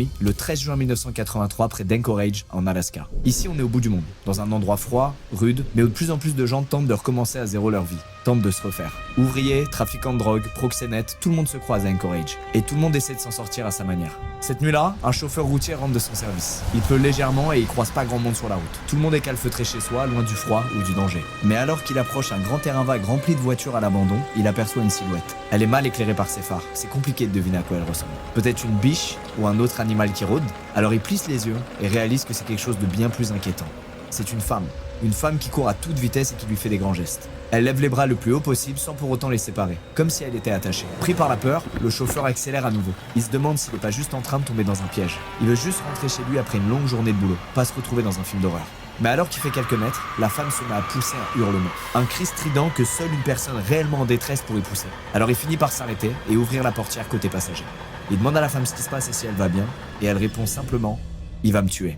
nuit, le 13 juin 1983, près d'Anchorage, en Alaska. Ici, on est au bout du monde, dans un endroit froid, rude, mais où de plus en plus de gens tentent de recommencer à zéro leur vie, tentent de se refaire. Ouvriers, trafiquants de drogue, proxénètes, tout le monde se croise à Anchorage, et tout le monde essaie de s'en sortir à sa manière. Cette nuit-là, un chauffeur routier rentre de son service. Il pleut légèrement et il croise pas grand monde sur la route. Tout le monde est calfeutré chez soi, loin du froid ou du danger. Mais alors qu'il approche un grand terrain vague rempli de voitures à l'abandon, il aperçoit une silhouette. Elle est mal éclairée par ses phares, c'est compliqué de deviner à quoi elle ressemble. Peut-être une biche ou un autre animal qui rôde. Alors il plisse les yeux et réalise que c'est quelque chose de bien plus inquiétant. C'est une femme qui court à toute vitesse et qui lui fait des grands gestes. Elle lève les bras le plus haut possible sans pour autant les séparer, comme si elle était attachée. Pris par la peur, le chauffeur accélère à nouveau. Il se demande s'il n'est pas juste en train de tomber dans un piège. Il veut juste rentrer chez lui après une longue journée de boulot, pas se retrouver dans un film d'horreur. Mais alors qu'il fait quelques mètres, la femme se met à pousser un hurlement. Un cri strident que seule une personne réellement en détresse pourrait pousser. Alors il finit par s'arrêter et ouvrir la portière côté passager. Il demande à la femme ce qui se passe et si elle va bien, et elle répond simplement « Il va me tuer ».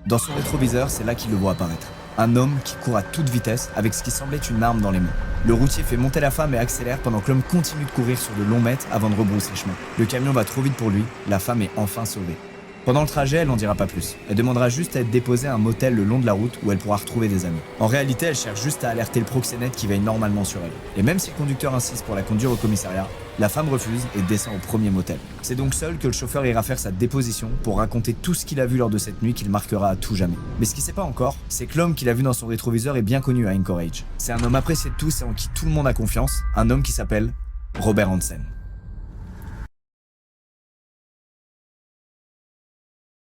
Dans son rétroviseur, c'est là qu'il le voit apparaître. Un homme qui court à toute vitesse avec ce qui semblait une arme dans les mains. Le routier fait monter la femme et accélère pendant que l'homme continue de courir sur de longs mètres avant de rebrousser chemin. Le camion va trop vite pour lui, la femme est enfin sauvée. Pendant le trajet, elle n'en dira pas plus. Elle demandera juste à être déposée à un motel le long de la route où elle pourra retrouver des amis. En réalité, elle cherche juste à alerter le proxénète qui veille normalement sur elle. Et même si le conducteur insiste pour la conduire au commissariat, la femme refuse et descend au premier motel. C'est donc seul que le chauffeur ira faire sa déposition pour raconter tout ce qu'il a vu lors de cette nuit qu'il marquera à tout jamais. Mais ce qu'il sait pas encore, c'est que l'homme qu'il a vu dans son rétroviseur est bien connu à Anchorage. C'est un homme apprécié de tous et en qui tout le monde a confiance, un homme qui s'appelle Robert Hansen.